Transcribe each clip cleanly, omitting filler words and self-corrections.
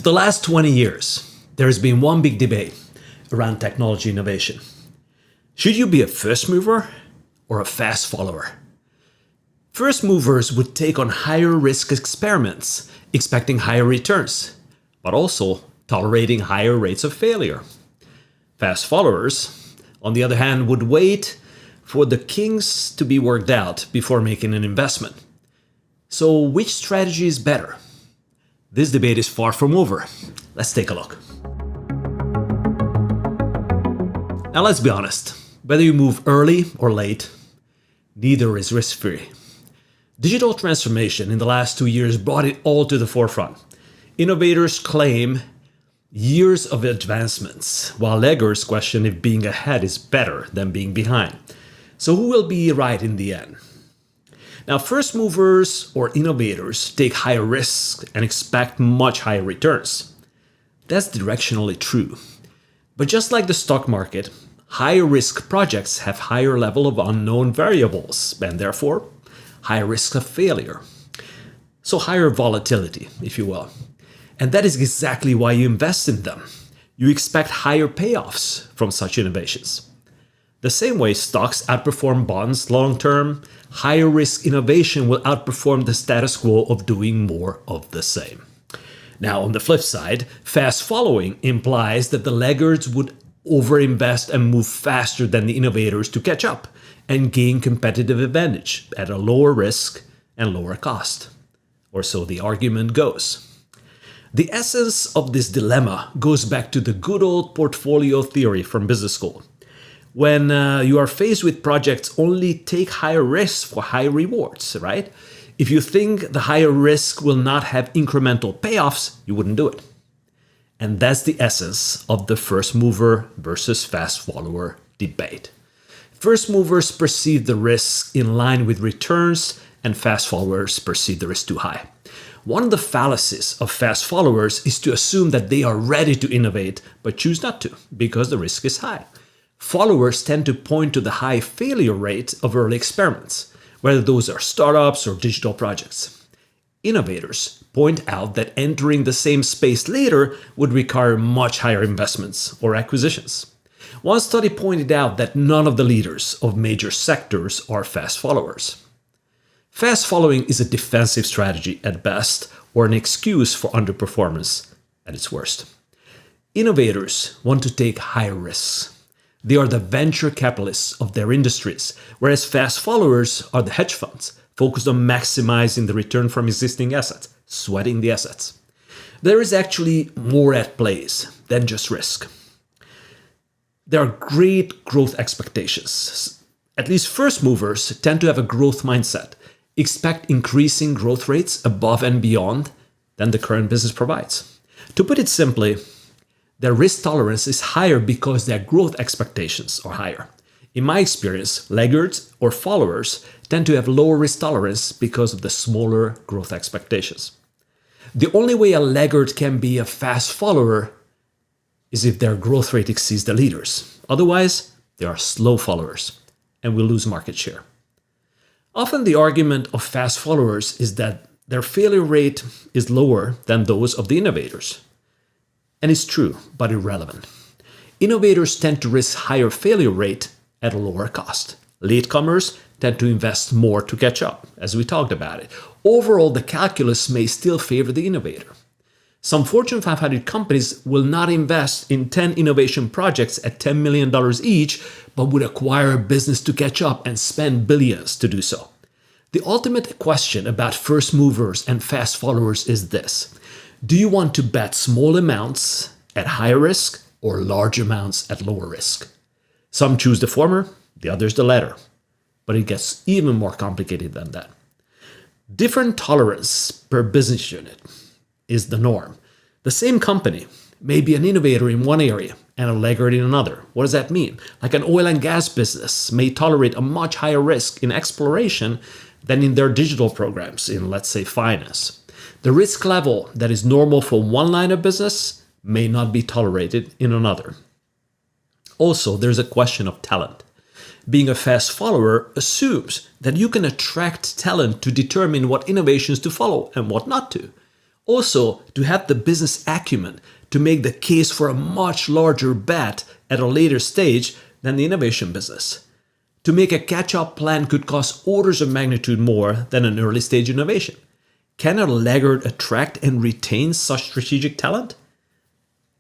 For the last 20 years, there has been one big debate around technology innovation. Should you be a first mover or a fast follower? First movers would take on higher risk experiments, expecting higher returns, but also tolerating higher rates of failure. Fast followers, on the other hand, would wait for the kinks to be worked out before making an investment. So which strategy is better? This debate is far from over. Let's take a look. Now let's be honest, whether you move early or late, neither is risk-free. Digital transformation in the last 2 years brought it all to the forefront. Innovators claim years of advancements, while laggards question if being ahead is better than being behind. So who will be right in the end? Now, first movers or innovators take higher risks and expect much higher returns. That's directionally true. But just like the stock market, higher risk projects have higher level of unknown variables and therefore higher risk of failure. So higher volatility, if you will. And that is exactly why you invest in them. You expect higher payoffs from such innovations. The same way stocks outperform bonds long term, higher risk innovation will outperform the status quo of doing more of the same. Now, on the flip side, fast following implies that the laggards would overinvest and move faster than the innovators to catch up and gain competitive advantage at a lower risk and lower cost. Or so the argument goes. The essence of this dilemma goes back to the good old portfolio theory from business school. When you are faced with projects, only take higher risks for higher rewards, right? If you think the higher risk will not have incremental payoffs, you wouldn't do it. And that's the essence of the first mover versus fast follower debate. First movers perceive the risk in line with returns, and fast followers perceive the risk too high. One of the fallacies of fast followers is to assume that they are ready to innovate, but choose not to because the risk is high. Followers tend to point to the high failure rate of early experiments, whether those are startups or digital projects. Innovators point out that entering the same space later would require much higher investments or acquisitions. One study pointed out that none of the leaders of major sectors are fast followers. Fast following is a defensive strategy at best, or an excuse for underperformance at its worst. Innovators want to take higher risks. They are the venture capitalists of their industries, whereas fast followers are the hedge funds, focused on maximizing the return from existing assets, sweating the assets. There is actually more at play than just risk. There are great growth expectations. At least first movers tend to have a growth mindset, expect increasing growth rates above and beyond than the current business provides. To put it simply, their risk tolerance is higher because their growth expectations are higher. In my experience, laggards or followers tend to have lower risk tolerance because of the smaller growth expectations. The only way a laggard can be a fast follower is if their growth rate exceeds the leaders. Otherwise, they are slow followers and will lose market share. Often the argument of fast followers is that their failure rate is lower than those of the innovators. And it's true, but irrelevant. Innovators tend to risk higher failure rate at a lower cost. Latecomers tend to invest more to catch up, as we talked about it. Overall, the calculus may still favor the innovator. Some Fortune 500 companies will not invest in 10 innovation projects at $10 million each, but would acquire a business to catch up and spend billions to do so. The ultimate question about first movers and fast followers is this. Do you want to bet small amounts at higher risk or large amounts at lower risk? Some choose the former, the others the latter. But it gets even more complicated than that. Different tolerance per business unit is the norm. The same company may be an innovator in one area and a laggard in another. What does that mean? Like an oil and gas business may tolerate a much higher risk in exploration than in their digital programs in, let's say, finance. The risk level that is normal for one line of business may not be tolerated in another. Also, there's a question of talent. Being a fast follower assumes that you can attract talent to determine what innovations to follow and what not to. Also, to have the business acumen to make the case for a much larger bet at a later stage than the innovation business. To make a catch-up plan could cost orders of magnitude more than an early-stage innovation. Can a laggard attract and retain such strategic talent?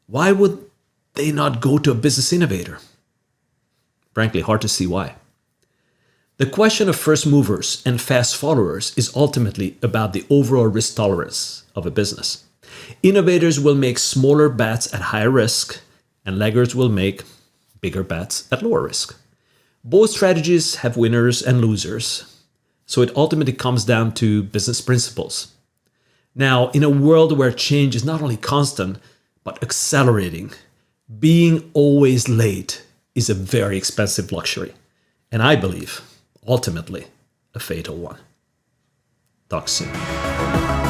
Why would they not go to a business innovator? Frankly, hard to see why. The question of first movers and fast followers is ultimately about the overall risk tolerance of a business. Innovators will make smaller bets at higher risk, and laggards will make bigger bets at lower risk. Both strategies have winners and losers, so it ultimately comes down to business principles. Now, in a world where change is not only constant, but accelerating, being always late is a very expensive luxury, and I believe, ultimately, a fatal one. Talk soon.